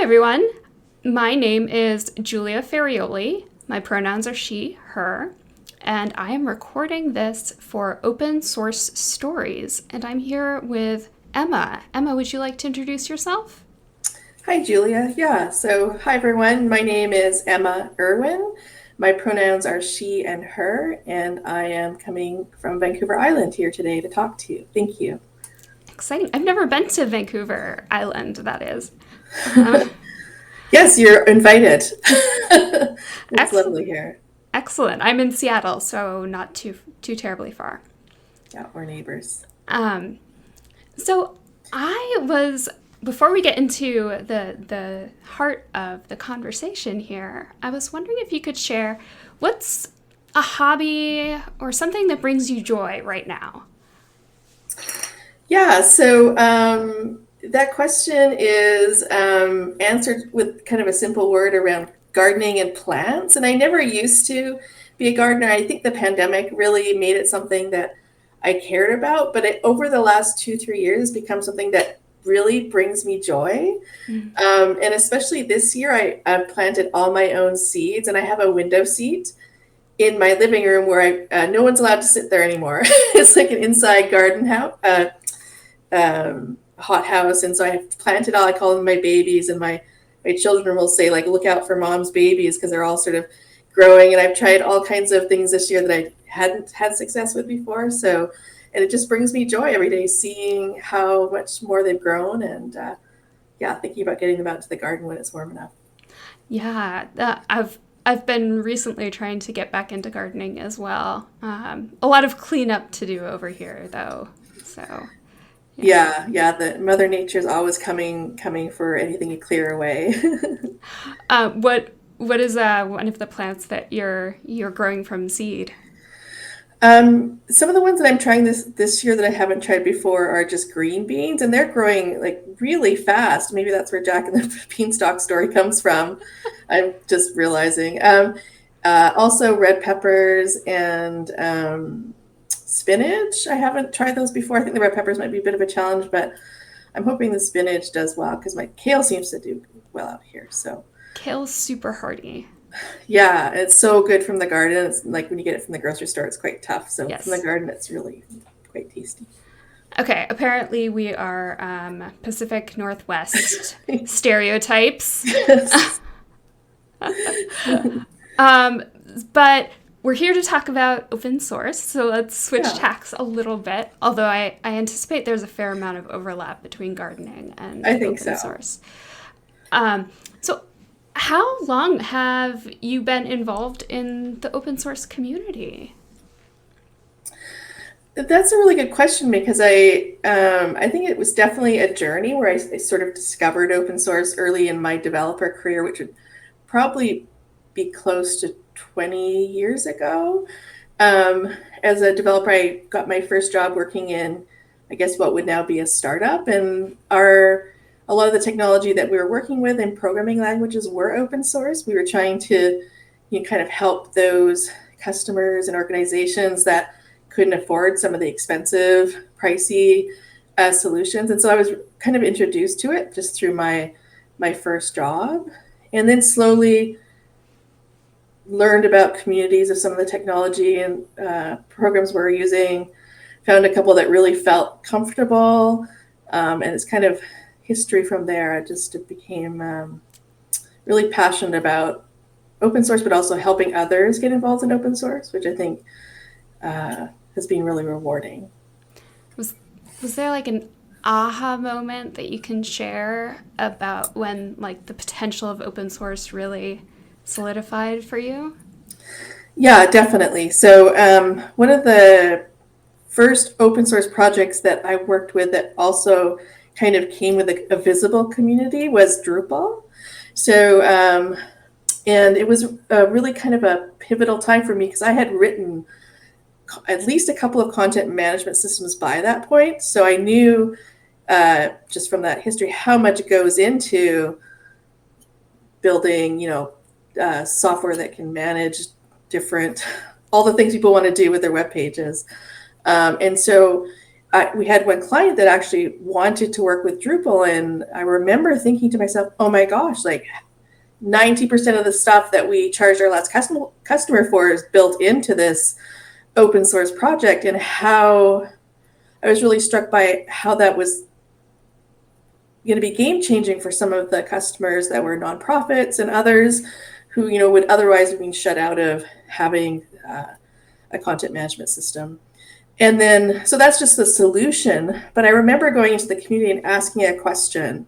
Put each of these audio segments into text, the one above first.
Hi, everyone. My name is Julia Ferrioli. My pronouns are she, her, and I am recording this for Open Source Stories. And I'm here with Emma. Emma, would you like to introduce yourself? Hi, Julia. Hi, everyone. My name is Emma Irwin. My pronouns are she and her, and I am coming from Vancouver Island here today to talk to you. Thank you. Exciting. I've never been to Vancouver Island, that is. Uh, Yes, you're invited. It's excellent. lovely here. Excellent. I'm in Seattle, so not too terribly far. Yeah, we're neighbors. Um, So I was before we get into the heart of the conversation here, I was wondering if you could share what's a hobby or something that brings you joy right now. That question is answered with kind of a simple word around gardening and plants. And I never used to be a gardener. I think the pandemic really made it something that I cared about, but over the last 2, 3 years, it's become something that really brings me joy. Mm. And especially this year, I've planted all my own seeds, and I have a window seat in my living room where no one's allowed to sit there anymore. It's like an inside garden house, hot house, and so I have planted all. I call them my babies, and my children will say like, "Look out for mom's babies," because they're all sort of growing. And I've tried all kinds of things this year that I hadn't had success with before. And it just brings me joy every day seeing how much more they've grown, and thinking about getting them out to the garden when it's warm enough. Yeah, I've been recently trying to get back into gardening as well. A lot of cleanup to do over here, though. So yeah. Yeah, the Mother Nature's always coming for anything you clear away. What is one of the plants that you're growing from seed? Some of the ones that I'm trying this year that I haven't tried before are just green beans, and they're growing like really fast. Maybe that's where Jack and the Beanstalk story comes from. I'm just realizing. Also, red peppers and spinach. I haven't tried those before. I think the red peppers might be a bit of a challenge, but I'm hoping the spinach does well because my kale seems to do well out here. So Kale's super hardy. yeah, it's so good from the garden. It's like when you get it from the grocery store, it's quite tough. So from the Yes. garden, it's really quite tasty. Okay, apparently we are Pacific Northwest stereotypes. um, but we're here to talk about open source, so let's switch Yeah, tacks a little bit. Although I anticipate there's a fair amount of overlap between gardening and I think open so. source. So, how long have you been involved in the open source community? That's a really good question because I think it was definitely a journey where I sort of discovered open source early in my developer career, which would probably be close to 20 years ago. As a developer, I got my first job working in, I guess, what would now be a startup, and our a lot of the technology that we were working with in programming languages were open source. We were trying to, kind of help those customers and organizations that couldn't afford some of the expensive, pricey solutions. And so I was kind of introduced to it just through my first job, and then slowly learned about communities of some of the technology and programs we're using. Found a couple that really felt comfortable, and it's kind of history from there. I just became really passionate about open source, but also helping others get involved in open source, which I think has been really rewarding. Was was there like an aha moment that you can share about when like the potential of open source really solidified for you? Yeah, definitely. One of the first open source projects that I worked with that also kind of came with a visible community was Drupal. So, and it was really kind of a pivotal time for me because I had written at least a couple of content management systems by that point. So I knew just from that history how much goes into building, software that can manage different, all the things people want to do with their web pages. And so we had one client that actually wanted to work with Drupal, and I remember thinking to myself, oh my gosh, like 90% of the stuff that we charged our last customer for is built into this open source project. And how I was really struck by how that was going to be game changing for some of the customers that were nonprofits and others who, would otherwise have been shut out of having a content management system. And then, so that's just the solution. But I remember going into the community and asking a question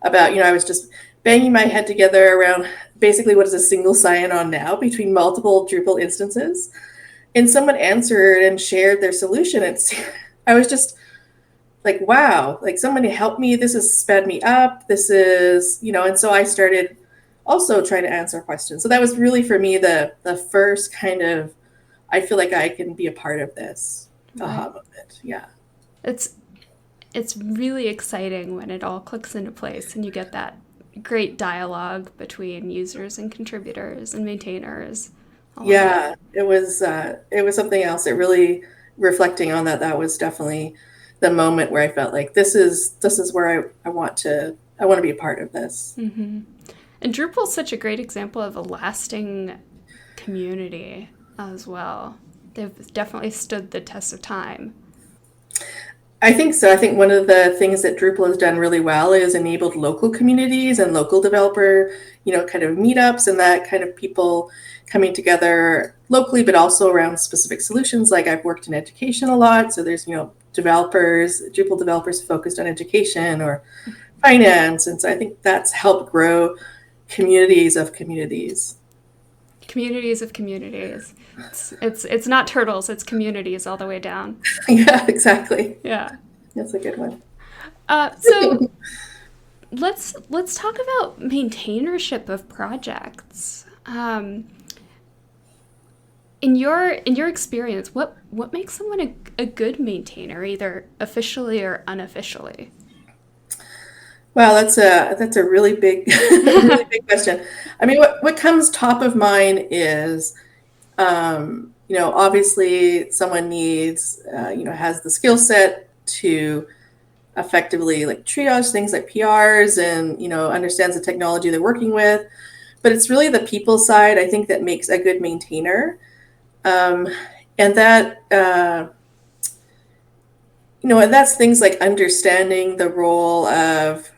about, I was just banging my head together around basically what is a single sign-on now between multiple Drupal instances. And someone answered and shared their solution. I was just like, wow, like somebody helped me. This has sped me up. This is, and so I started also trying to answer questions. So that was really for me the first kind of, I feel like I can be a part of this aha moment. Yeah. It's really exciting when it all clicks into place and you get that great dialogue between users and contributors and maintainers. Yeah, it was something else. It really, reflecting on that was definitely the moment where I felt like this is where I want to be a part of this. Mm-hmm. And Drupal is such a great example of a lasting community as well. They've definitely stood the test of time. I think so. I think one of the things that Drupal has done really well is enabled local communities and local developer, kind of meetups and that kind of people coming together locally, but also around specific solutions. Like I've worked in education a lot. So there's, Drupal developers focused on education or finance. And so I think that's helped grow communities of communities. Communities of communities. It's not turtles, it's communities all the way down. Yeah, exactly. Yeah. That's a good one. So let's talk about maintainership of projects. In your experience, what makes someone a good maintainer, either officially or unofficially? Wow, that's a really big, really big question. I mean, what comes top of mind is, obviously someone needs, has the skill set to effectively like triage things like PRs and, understands the technology they're working with. But it's really the people side, I think, that makes a good maintainer. And that, and that's things like understanding the role of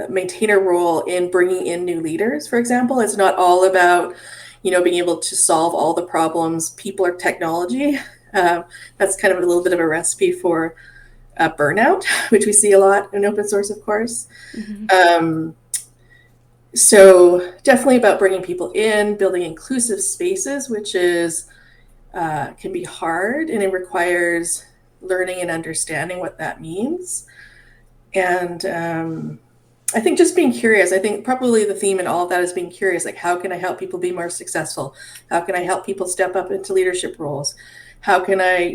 maintainer role in bringing in new leaders, for example. It's not all about, being able to solve all the problems, people or technology. That's kind of a little bit of a recipe for burnout, which we see a lot in open source, of course. Mm-hmm. So definitely about bringing people in, building inclusive spaces, which is can be hard, and it requires learning and understanding what that means. And I think just being curious. I think probably the theme in all of that is being curious. Like, how can I help people be more successful? How can I help people step up into leadership roles? How can I,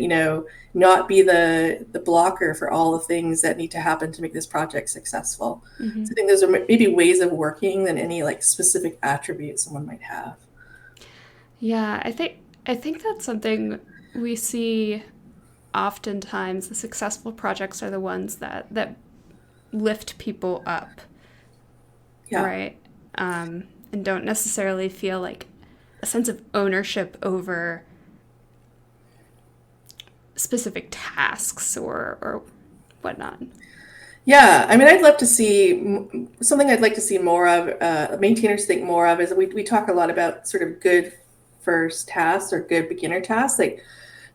not be the blocker for all the things that need to happen to make this project successful? Mm-hmm. So I think those are maybe ways of working than any like specific attributes someone might have. Yeah, I think that's something we see oftentimes. The successful projects are the ones that lift people up, yeah. Right? And don't necessarily feel like a sense of ownership over specific tasks or whatnot. Yeah, I mean, I'd love to see something I'd like to see more of, maintainers think more of, is we talk a lot about sort of good first tasks or good beginner tasks, like,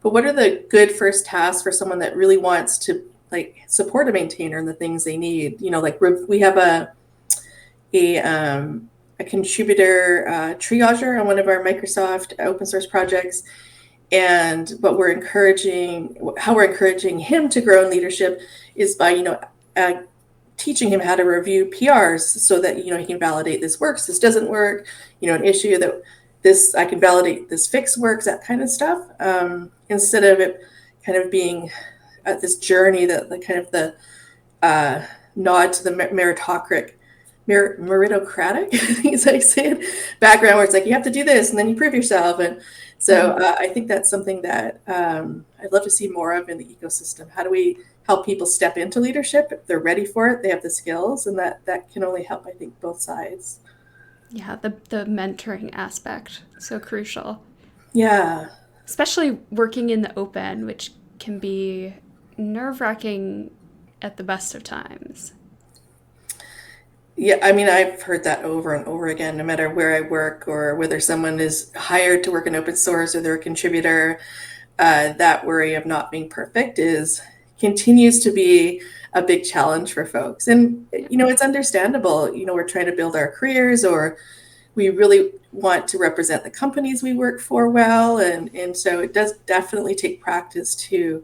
but what are the good first tasks for someone that really wants to like support a maintainer and the things they need? Like we have a contributor triager on one of our Microsoft open source projects. And what how we're encouraging him to grow in leadership is by, teaching him how to review PRs so that, he can validate this works, this doesn't work, an issue that I can validate this fix works, that kind of stuff. Instead of it kind of being this journey that the kind of the nod to the meritocratic meritocratic, I think is how you say it, background where it's like you have to do this and then you prove yourself. And so I think that's something that I'd love to see more of in the ecosystem. How do we help people step into leadership if they're ready for it, they have the skills, and that can only help, I think, both sides. Yeah, the mentoring aspect, so crucial. Yeah. Especially working in the open, which can be nerve-wracking at the best of times. Yeah, I mean, I've heard that over and over again, no matter where I work or whether someone is hired to work in open source or they're a contributor, that worry of not being perfect is continues to be a big challenge for folks. And, Yeah. it's understandable. We're trying to build our careers, or we really want to represent the companies we work for well. And so it does definitely take practice to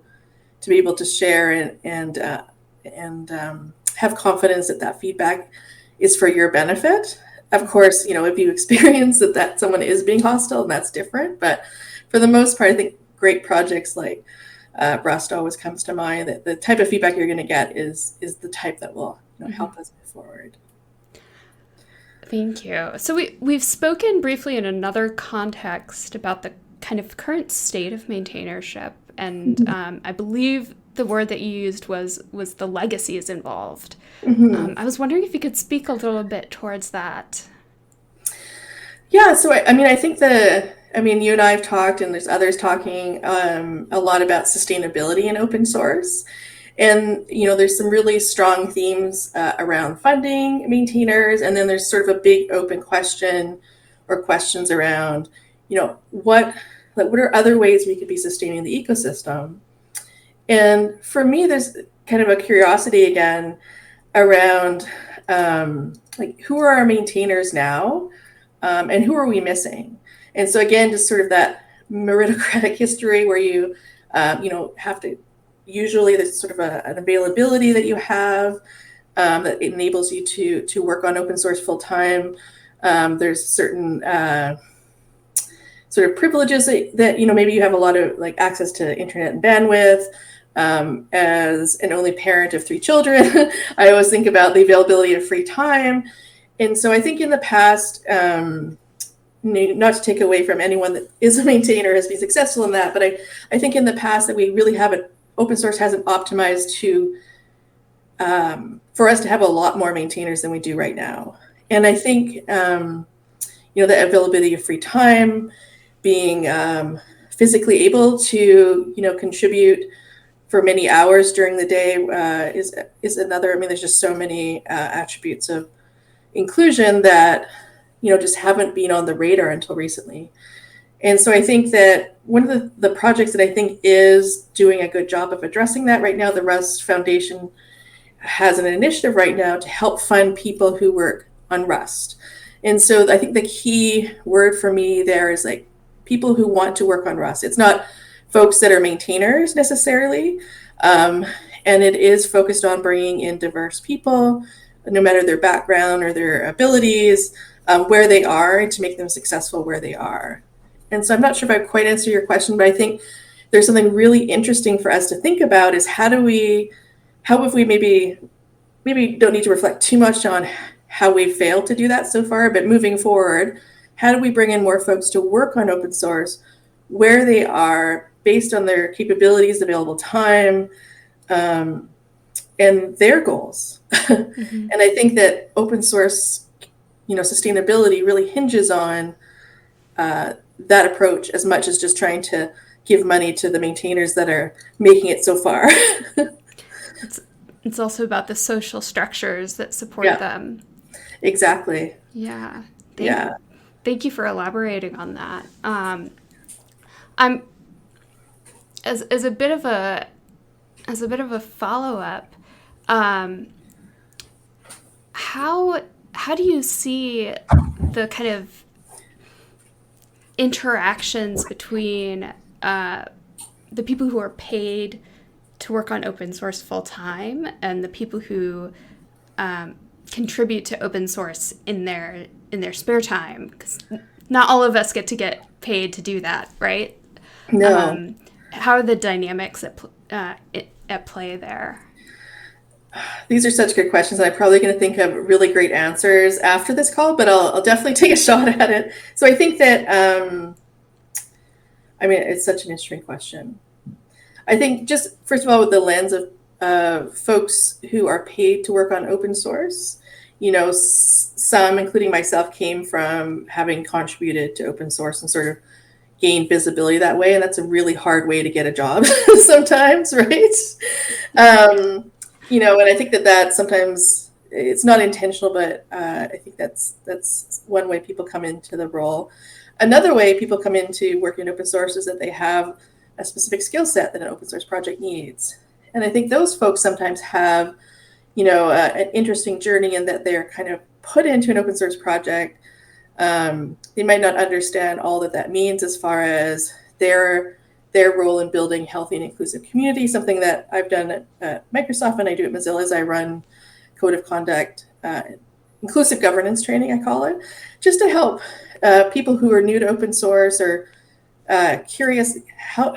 be able to share and have confidence that that feedback is for your benefit. Of course, if you experience that someone is being hostile, and that's different. But for the most part, I think great projects like Rust always comes to mind. That the type of feedback you're going to get is the type that will help us move forward. Thank you. So we've spoken briefly in another context about the kind of current state of maintainership, and I believe the word that you used was the legacies involved. Mm-hmm. I was wondering if you could speak a little bit towards that. Yeah, so I think you and I have talked, and there's others talking a lot about sustainability in open source. And, there's some really strong themes around funding maintainers. And then there's sort of a big open question or questions around, what are other ways we could be sustaining the ecosystem? And for me, there's kind of a curiosity again around who are our maintainers now, and who are we missing? And so again, just sort of that meritocratic history where you have to, usually there's sort of an availability that you have that enables you to work on open source full time. There's certain sort of privileges that maybe you have a lot of access to internet and bandwidth. As an only parent of 3 children, I always think about the availability of free time. And so I think in the past, not to take away from anyone that is a maintainer has been successful in that, but I think in the past that we really haven't, open source hasn't optimized for us to have a lot more maintainers than we do right now. And I think, the availability of free time, being physically able to, contribute for many hours during the day is another. I mean, there's just so many attributes of inclusion that just haven't been on the radar until recently. And so I think that one of the projects that I think is doing a good job of addressing that right now, the Rust Foundation has an initiative right now to help fund people who work on Rust. And so I think the key word for me there is people who want to work on Rust. It's not folks that are maintainers necessarily. And it is focused on bringing in diverse people, no matter their background or their abilities, where they are, to make them successful where they are. And so I'm not sure if I quite answered your question, but I think there's something really interesting for us to think about is how have we maybe don't need to reflect too much on how we've failed to do that so far, but moving forward, how do we bring in more folks to work on open source where they are based on their capabilities, available time, and their goals. And I think that open source, sustainability really hinges on that approach as much as just trying to give money to the maintainers that are making it so far. It's also about the social structures that support Yeah, them. exactly. Yeah. Yeah. Thank you for elaborating on that. I'm as a bit of a follow up. How do you see the kind of interactions between the people who are paid to work on open source full time and the people who contribute to open source in their spare time? Because not all of us get paid to do that, right? No. How are the dynamics at play there? These are such good questions. I'm probably going to think of really great answers after this call, but I'll definitely take a shot at it. So I think that, I mean, it's such an interesting question. I think just first of all, with the lens of folks who are paid to work on open source, some, including myself, came from having contributed to open source and sort of gained visibility that way. And that's a really hard way to get a job sometimes, right? And I think that sometimes it's not intentional, but I think that's one way people come into the role. Another way people come into working in open source is that they have a specific skill set that an open source project needs. And I think those folks sometimes have, an interesting journey in that they're kind of put into an open source project. They might not understand all that means as far as their role in building healthy and inclusive community. Something that I've done at Microsoft and I do at Mozilla is I run code of conduct, inclusive governance training, I call it, just to help people who are new to open source or curious how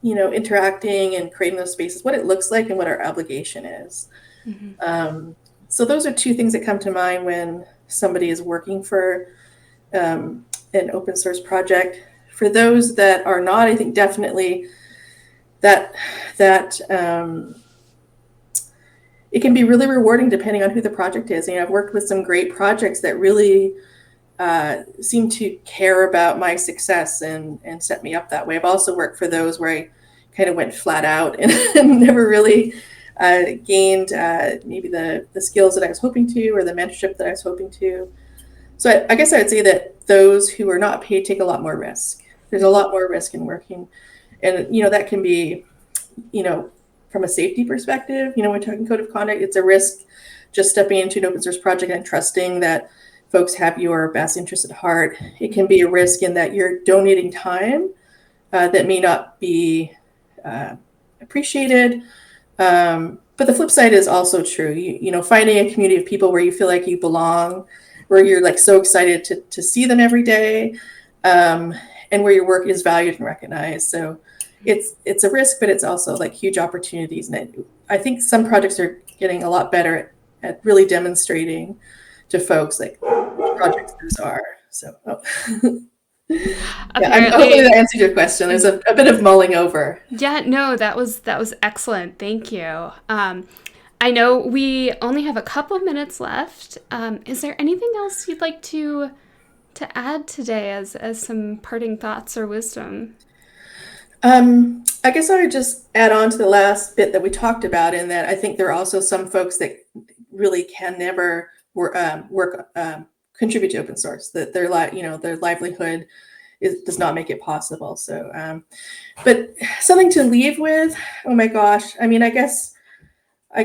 interacting and creating those spaces, what it looks like and what our obligation is. Mm-hmm. So those are two things that come to mind when somebody is working for an open source project. For those that are not, I think definitely that it can be really rewarding depending on who the project is. I've worked with some great projects that really seem to care about my success and set me up that way. I've also worked for those where I kind of went flat out and never really gained maybe the skills that I was hoping to or the mentorship that I was hoping to. So I guess I would say that those who are not paid take a lot more risk. There's a lot more risk in working. And, that can be, from a safety perspective, when we're talking code of conduct, it's a risk just stepping into an open source project and trusting that folks have your best interest at heart. It can be a risk in that you're donating time that may not be appreciated. But the flip side is also true. Finding a community of people where you feel like you belong, where you're like so excited to see them every day, and where your work is valued and recognized. So it's a risk, but it's also like huge opportunities. And I think some projects are getting a lot better at really demonstrating to folks like which projects those are. So hopefully that answered your question. There's a bit of mulling over. Yeah, no, that was excellent. Thank you. I know we only have a couple minutes left. Is there anything else you'd like to add today as some parting thoughts or wisdom? I guess I would just add on to the last bit that we talked about, in that I think there are also some folks that really can never contribute to open source. That their livelihood does not make it possible. So, but something to leave with. Oh my gosh! I mean, I guess I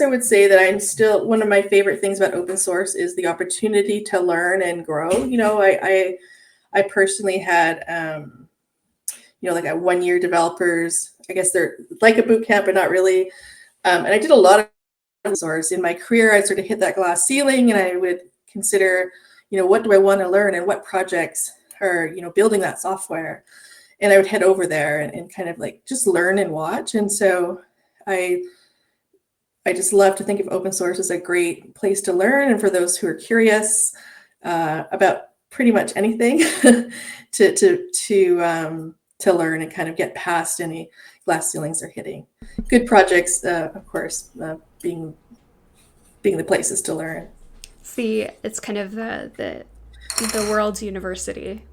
would say that I'm still, one of my favorite things about open source is the opportunity to learn and grow. I personally had, like a 1-year developers. I guess they're like a boot camp, but not really. And I did a lot of open source in my career. I sort of hit that glass ceiling, and I would consider, what do I want to learn and what projects are, building that software. And I would head over there and kind of like just learn and watch. And so I just love to think of open source as a great place to learn, and for those who are curious about pretty much anything, to learn and kind of get past any glass ceilings they're hitting. Good projects, of course, being the places to learn. See, it's kind of the world's university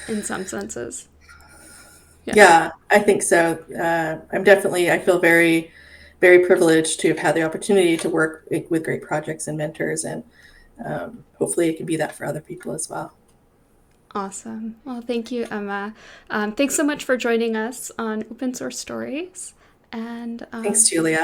in some senses. Yeah, I think so. I feel very, very privileged to have had the opportunity to work with great projects and mentors, and hopefully it can be that for other people as well. Awesome. Well, thank you, Emma. Thanks so much for joining us on Open Source Stories. And thanks, Julia.